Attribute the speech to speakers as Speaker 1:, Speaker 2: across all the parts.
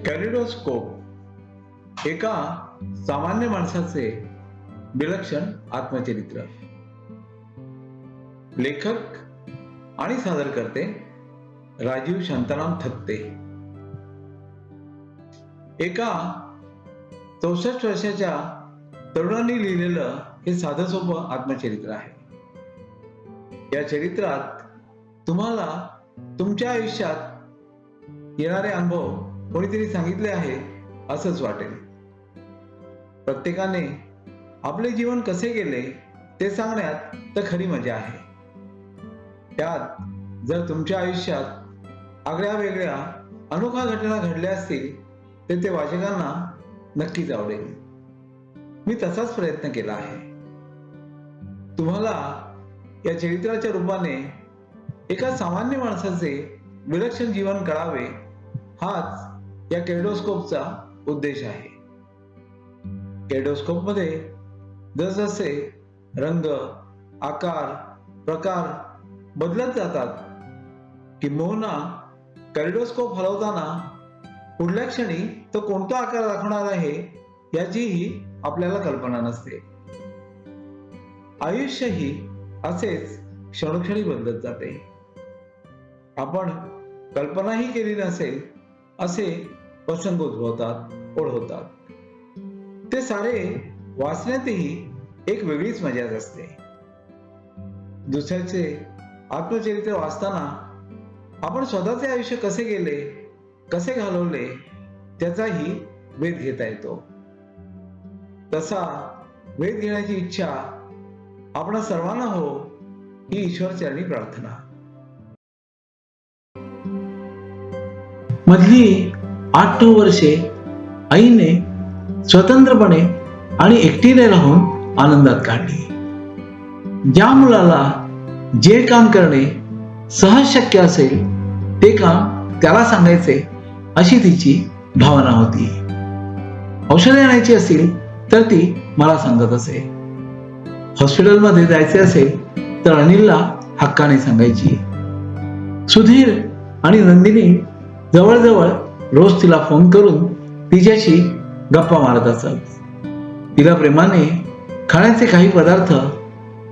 Speaker 1: Kaleidoscope एका सामान्य माणसाचे विलक्षण आत्मचरित्र. लेखक आणि सादरकर्ते राजीव शांताराम थत्ते. एका 64 वर्षाच्या तरुणांनी लिहिलेलं हे साधं सोपं आत्मचरित्र आहे. या चरित्रात तुम्हाला तुमच्या आयुष्यात येणारे अनुभव कोणीतरी सांगितले आहे असंच वाटेल. प्रत्येकाने आपले जीवन कसे गेले ते सांगण्यात तर खरी मजा आहे. त्यात जर तुमच्या आयुष्यात आगळ्या वेगळ्या अनोख्या घटना घडल्या असतील तर ते वाचकांना नक्कीच आवडेल. मी तसाच प्रयत्न केला आहे. तुम्हाला या चरित्राच्या रूपाने एका सामान्य माणसाचे विलक्षण जीवन कळावे हाच या कॅलिडोस्कोपचा उद्देश आहे. कॅलिडोस्कोप मध्ये जसजसे रंग, आकार, प्रकार बदलत जातात किंबहुना कॅलिडोस्कोप हलवताना पुढल्या क्षणी तो कोणता आकार दाखवणार आहे याचीही आपल्याला कल्पना नसते. आयुष्यही असेच क्षणोक्षणी बदलत जाते. आपण कल्पनाही केली नसेल असे प्रसंग उद्भवतात, ओढवतात. ते सारे वाचण्यातही एक वेगळीच मजा असते. दुसऱ्याचे आत्मचरित्र वाचताना आपण स्वतःचे आयुष्य कसे गेले, कसे घालवले त्याचाही वेध घेता येतो. तसा वेध घेण्याची इच्छा आपणा सर्वांना हो ही ईश्वरचरणी प्रार्थना.
Speaker 2: मधली 8-9 वर्षे आईने स्वतंत्रपणे आणि एकटीने राहून आनंदात काढली. ज्या मुलाला जे काम करणे सहज शक्य असेल ते काम त्याला सांगायचे अशी तिची भावना होती. औषधे आणायची असतील तर ती मला सांगत असे. हॉस्पिटलमध्ये जायचे असेल तर अनिलला हक्काने सांगायची. सुधीर आणि नंदिनी जवळजवळ रोज तिला फोन करून तिच्याशी गप्पा मारत असत. तिला प्रेमाने खाण्याचे काही पदार्थ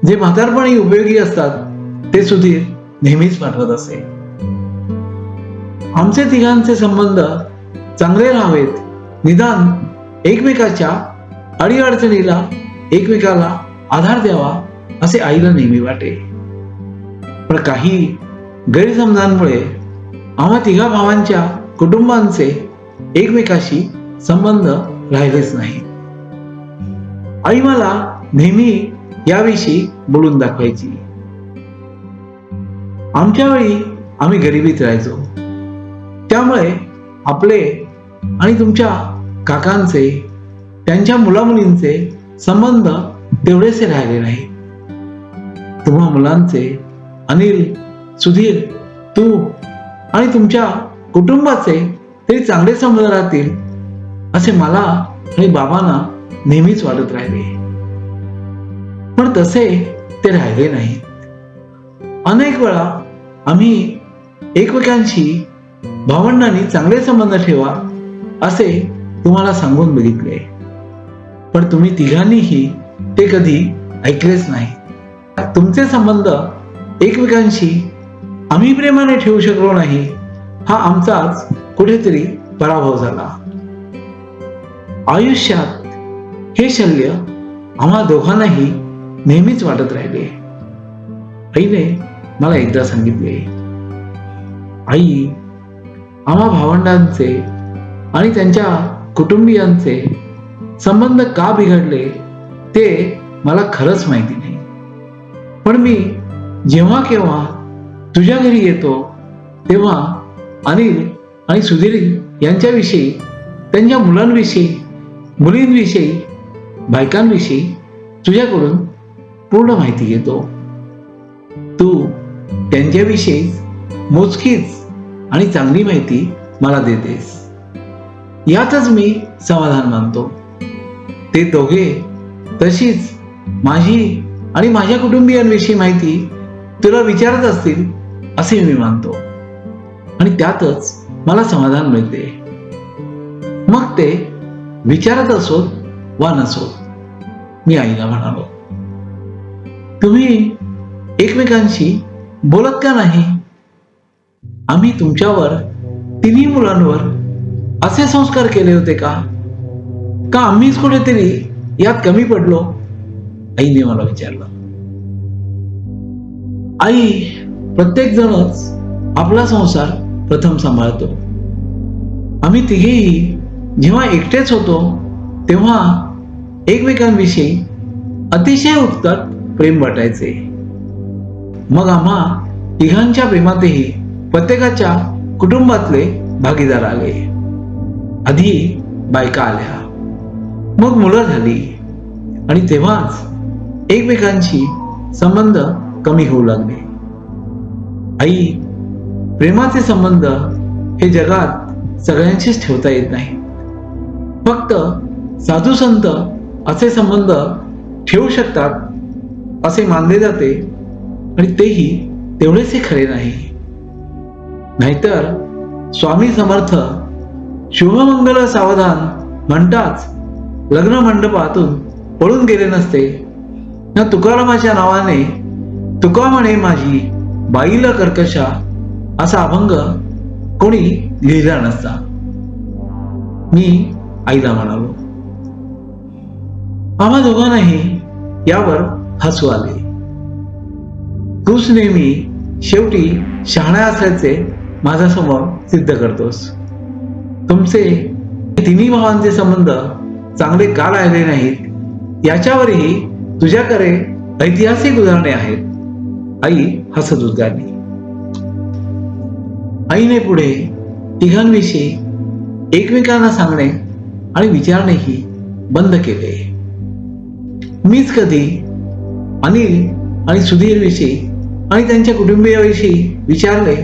Speaker 2: जे म्हातारपणी उपयोगी असतात ते सुधीर नेहमीच पाठवत असे. आमचे तिघांचे संबंध चांगले राहावेत, निदान एकमेकाच्या अडीअडचणीला एकमेकाला आधार द्यावा असे आईला नेहमी वाटे. पण काही गैरसमजांमुळे आम्हा तिघा भावांच्या कुटुंबांचे एकमेकाशी संबंध राहिलेच नाही. आई मला नेहमी याविषयी बोलून दाखवायची. आमच्या वेळी आम्ही गरिबीत राहायचो, त्यामुळे आपले आणि तुमच्या काकांचे, त्यांच्या मुलामुलींचे संबंध तेवढेसे राहिले नाही. तुम्हा मुलांचे, अनिल, सुधीर, तू आणि तुमच्या कुटुंबाचे तरी चांगले संबंध राहतील असे मला आणि बाबांना नेहमीच वाटत राहिले. पण तसे ते राहिले नाही. अनेक वेळा आम्ही एकमेकांशी भावंडांनी चांगले संबंध ठेवा असे तुम्हाला सांगून बघितले, पण तुम्ही तिघांनीही ते कधी ऐकलेच नाही. तुमचे संबंध एकमेकांशी आम्ही प्रेमाने ठेवू शकलो नाही हा आमचाच कुठेतरी पराभव झाला. आयुष्यात हे शल्य आम्हा दोघांनाही नेहमीच वाटत राहिले. आईने मला एकदा सांगितले, आई, आम्हा भावंडांचे आणि त्यांच्या कुटुंबियांचे संबंध का बिघडले ते मला खरंच माहिती नाही, पण मी जेव्हा केव्हा तुझ्या घरी येतो तेव्हा अनिल आणि सुधीर यांच्याविषयी, त्यांच्या मुलांविषयी, मुलींविषयी, बायकांविषयी तुझ्याकडून पूर्ण माहिती घेतो. तू त्यांच्याविषयी मोजकीच आणि चांगली माहिती मला देतेस, यातच मी समाधान मानतो. ते दोघे तशीच माझी आणि माझ्या कुटुंबियांविषयी माहिती तुला विचारत असतील असे मी मानतो आणि त्यातच मला समाधान मिळते. मग ते विचारत असोत वा नसोत. मी आईला म्हणालो, तुम्ही एकमेकांशी बोलत का नाही? आम्ही तुमच्यावर, तिन्ही मुलांवर असे संस्कार केले होते का आम्हीच कुठेतरी यात कमी पडलो? आईने मला विचारलं. आई, प्रत्येक जणच आपला संसार प्रथम सांभाळतो. आम्ही तिघेही जेव्हा एकटेच होतो तेव्हा एकमेकांविषयी अतिशय उत्कट प्रेम वाटायचे. मग आम्हा तिघांच्या प्रेमातही प्रत्येकाच्या कुटुंबातले भागीदार आले. आधी बायका आल्या, मग मुलं झाली आणि तेव्हाच एकमेकांशी संबंध कमी होऊ लागले. आई, प्रेमाचे संबंध हे जगात सगळ्यांशीच ठेवता येत नाही. फक्त साधू संत असे संबंध ठेवू शकतात असे मानले जाते आणि तेही तेवढेसे खरे नाही. नाहीतर स्वामी समर्थ शुभमंगल सावधान म्हणताच लग्न मंडपातून पळून गेले नसते ना तुकारामाच्या नावाने तुका म्हणे माझी बाईला कर्कशा असा अभंग कोणी लिहिला नसता. मी आईला म्हणालो. आम्हा दोघांनाही यावर हसू आले. तूच नेहमी शेवटी शहाणा असल्याचे माझ्यासमोर सिद्ध करतोस. तुमचे तिन्ही भावांचे संबंध चांगले का राहिले नाहीत याच्यावरही तुझ्याकडे ऐतिहासिक उदाहरणे आहेत. आई हसत उद्गारली. आईने पुढे तिघांविषयी एकमेकांना सांगणे आणि विचारणेही बंद केले. मीच कधी अनिल आणि सुधीर विषयी आणि त्यांच्या कुटुंबियाविषयी विचारले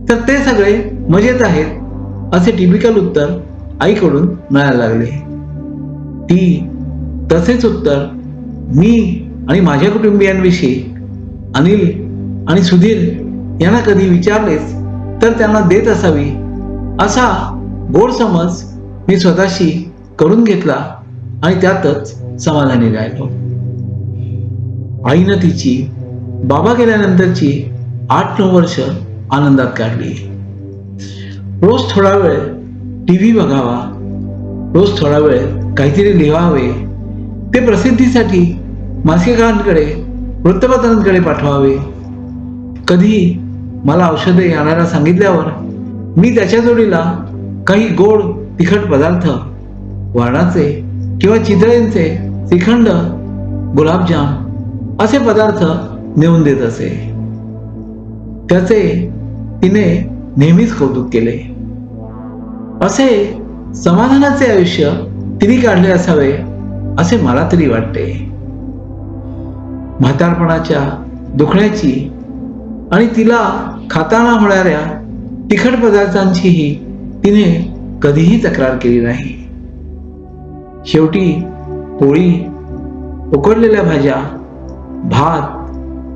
Speaker 2: तर ते सगळे मजेत आहेत असे टिपिकल उत्तर आईकडून मिळायला लागले. ती तसेच उत्तर मी आणि माझ्या कुटुंबियांविषयी अनिल आणि सुधीर यांना कधी विचारलेच तर त्यांना देत असावी असा गोड समज मी स्वतःशी करून घेतला आणि त्यातच समाधानी राहिलो. आईनं तिची बाबा गेल्यानंतरची 8-9 वर्ष आनंदात काढली. रोज थोडा वेळ टीव्ही बघावा, रोज थोडा वेळ काहीतरी लिहावे, ते प्रसिद्धीसाठी मासिकांकडे वृत्तपत्रांकडे पाठवावे. कधी मला औषधे आणायला सांगितल्यावर मी त्याच्या जोडीला काही गोड तिखट पदार्थ, वाणाचे किंवा चितळेंचे श्रीखंड, गुलाबजाम असे पदार्थ नेऊन देत असे. त्याचे तिने नेहमीच कौतुक केले. असे समाधानाचे आयुष्य तिने काढले असावे असे मला तरी वाटते. म्हातारपणाच्या दुखण्याची आणि तिला खाताना होणाऱ्या तिखट पदार्थांचीही तिने कधीही तक्रार केली नाही. शेवटी पोळी, उकडलेल्या भाज्या, भात,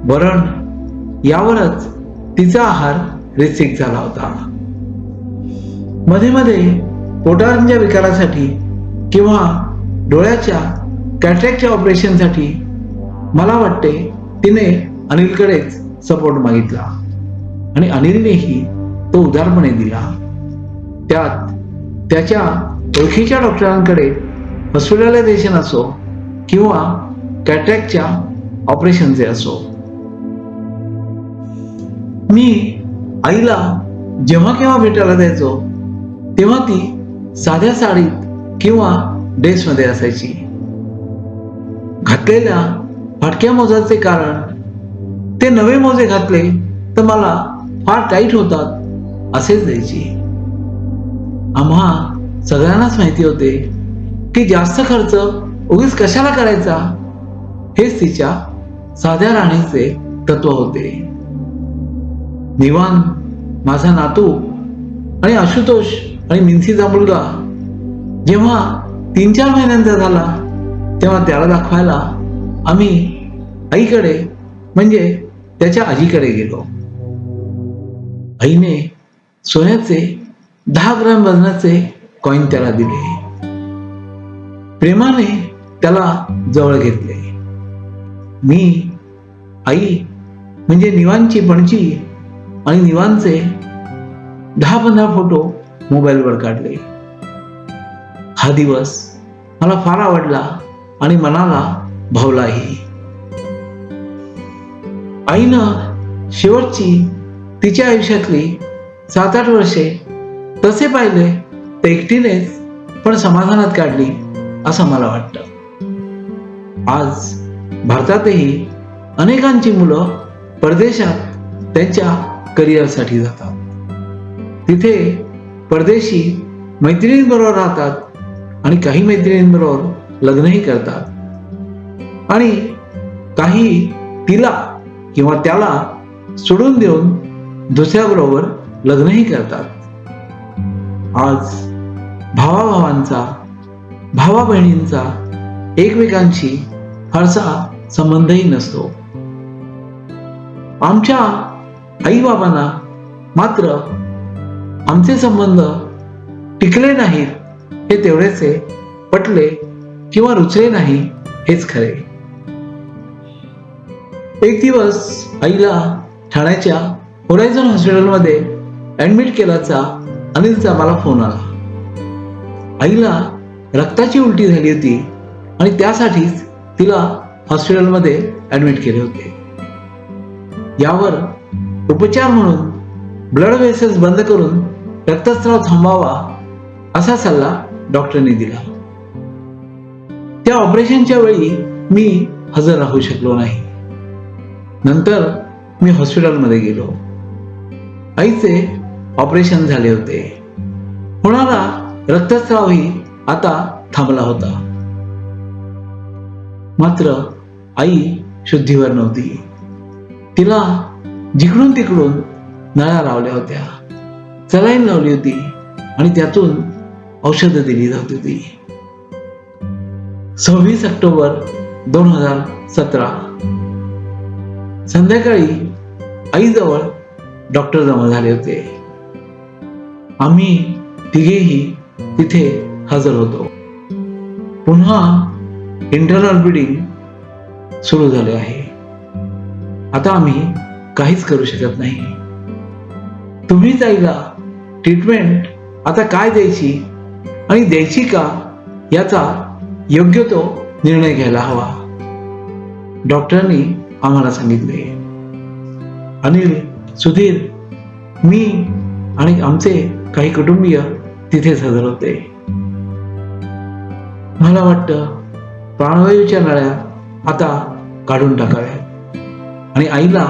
Speaker 2: वरण यावरच तिचा आहार रिसिक झाला होता. मध्ये मध्ये पोटाच्या विकारासाठी किंवा डोळ्याच्या कॅटरॅक्टच्या ऑपरेशनसाठी मला वाटते तिने अनिलकडेच सपोर्ट मागितला आणि अनिलनेही तो उदारपणे दिला. त्यात त्याच्या ओळखीच्या डॉक्टरांकडे हॉस्पिटलायझेशन असो किंवा कॅटरॅक्टच्या ऑपरेशनचे असो. मी आईला जेव्हा केव्हा भेटायला जायचो तेव्हा ती साध्या साडीत किंवा ड्रेसमध्ये असायची. घातलेल्या फाटक्या मोजाचे कारण ते नवे मोजे घातले तर मला फार टाईट होतात असेच द्यायची. आम्हा सगळ्यांनाच माहिती होते की जास्त खर्च उगीच कशाला करायचा हेच तिच्या साध्या राहणीचे तत्व होते. निवान माझा नातू आणि आशुतोष आणि मिन्सीचा मुलगा जेव्हा 3-4 महिन्यांचा झाला तेव्हा त्याला दाखवायला आम्ही आईकडे म्हणजे त्याच्या आजीकडे गेलो. आईने सोन्याचे 10 ग्रॅम वजनाचे कॉईन त्याला दिले. प्रेमाने त्याला जवळ घेतले. मी, आई म्हणजे निवांची पणजी आणि निवांचे 10-15 फोटो मोबाईलवर काढले. हा दिवस मला फार आवडला आणि मनाला भावलाही. आईनं शेवटची तिच्या आयुष्यातली 7-8 वर्षे तसे पाहिले तर एकटीनेच पण समाधानात काढली असं मला वाटतं. आज भारतातही अनेकांची मुलं परदेशात त्यांच्या करिअरसाठी जातात. तिथे परदेशी मैत्रिणींबरोबर राहतात आणि काही मैत्रिणींबरोबर लग्नही करतात आणि काही तिला किंवा त्याला सोडून देऊन दुसऱ्याबरोबर लग्नही करतात. आज भावाभावांचा, भावा बहिणींचा एकमेकांशी फारसा संबंधही नसतो. आमच्या आई बाबांना मात्र आमचे संबंध टिकले नाहीत हे तेवढेचे, पटले किंवा रुचले नाही हेच खरे. एक दिवस आईला ठाण्याच्या होरायझन हॉस्पिटलमध्ये ऍडमिट केल्याचा अनिलचा मला फोन आला. आईला रक्ताची उलटी झाली होती आणि त्यासाठीच तिला हॉस्पिटलमध्ये ऍडमिट केले होते. यावर उपचार म्हणून ब्लड व्हेसल्स बंद करून रक्तस्राव थांबावा असा सल्ला डॉक्टरने दिला. त्या ऑपरेशनच्या वेळी मी हजर राहू शकलो नाही. नंतर मी हॉस्पिटलमध्ये गेलो. आईचे ऑपरेशन झाले होते. होणारा रक्तस्रावही आता थांबला होता. मात्र आई शुद्धीवर नव्हती. तिला जिकडून तिकडून नळ्या लावल्या होत्या, सलाईन लावली होती आणि त्यातून औषधं दिली जात होती. 26 ऑक्टोबर 2017 संध्याकाळी आईजवळ डॉक्टर जमा झाले होते. आम्ही तिघेही तिथे हजर होतो. पुन्हा इंटरनल ब्लिडिंग सुरू झाले आहे. आता आम्ही काहीच करू शकत नाही. तुम्हीच आईला ट्रीटमेंट आता काय द्यायची आणि द्यायची का याचा योग्य तो निर्णय घ्यायला हवा, डॉक्टरांनी आम्हाला सांगितले. अनिल, सुधीर, मी आणि आमचे काही कुटुंबीय तिथेच हजर होते. मला वाटतं प्राणवायूच्या नळ्या आता काढून टाकाव्यात आणि आईला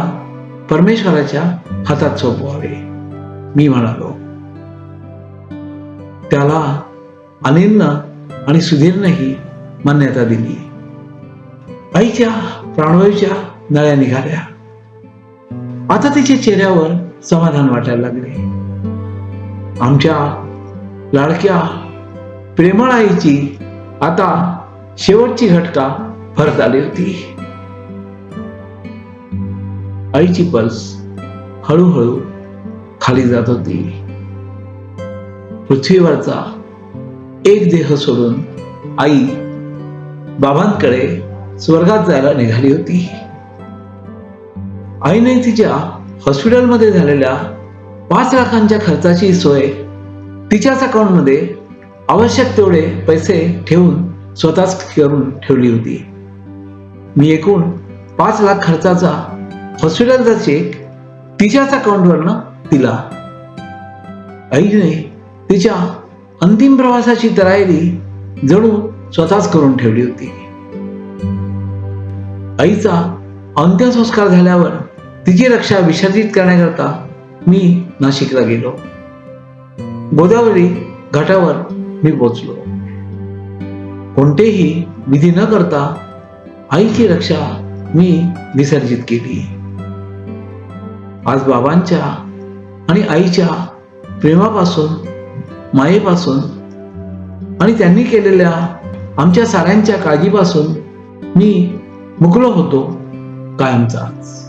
Speaker 2: परमेश्वराच्या हातात सोपवावे, मी म्हणालो. त्याला अनिलनं आणि सुधीरनंही मान्यता दिली. आईच्या प्राणवायूच्या नळ्या निघाल्या. आता तिच्या चेहऱ्यावर समाधान वाटायला लागले. आमच्या लाडक्या प्रेमळ आईची आता शेवटची घटका भरत आली होती. आईची पल्स हळूहळू खाली जात होती. पृथ्वीवरचा एक देह सोडून आई बाबांकडे स्वर्गात जायला निघाली होती. आईने तिच्या हॉस्पिटलमध्ये झालेल्या 5 लाखांच्या खर्चाची सोय तिच्याच अकाउंटमध्ये आवश्यक तेवढे पैसे ठेवून स्वतःच करून ठेवली होती. मी एकूण 5 लाख खर्चाचा हॉस्पिटलचा चेक तिच्याच अकाउंटवरनं दिला. आईने तिच्या अंतिम प्रवासाची तयारी जणू स्वतःच करून ठेवली होती. आईचा अंत्यसंस्कार झाल्यावर तिची रक्षा विसर्जित करण्याकरता मी नाशिकला गेलो. गोदावरी घाटावर मी पोचलो. कोणतेही विधी न करता आईची रक्षा मी विसर्जित केली. आज बाबांच्या आणि आईच्या प्रेमापासून, मायेपासून आणि त्यांनी केलेल्या आमच्या साऱ्यांच्या काळजीपासून मी मुकलो होतो कायमचाच.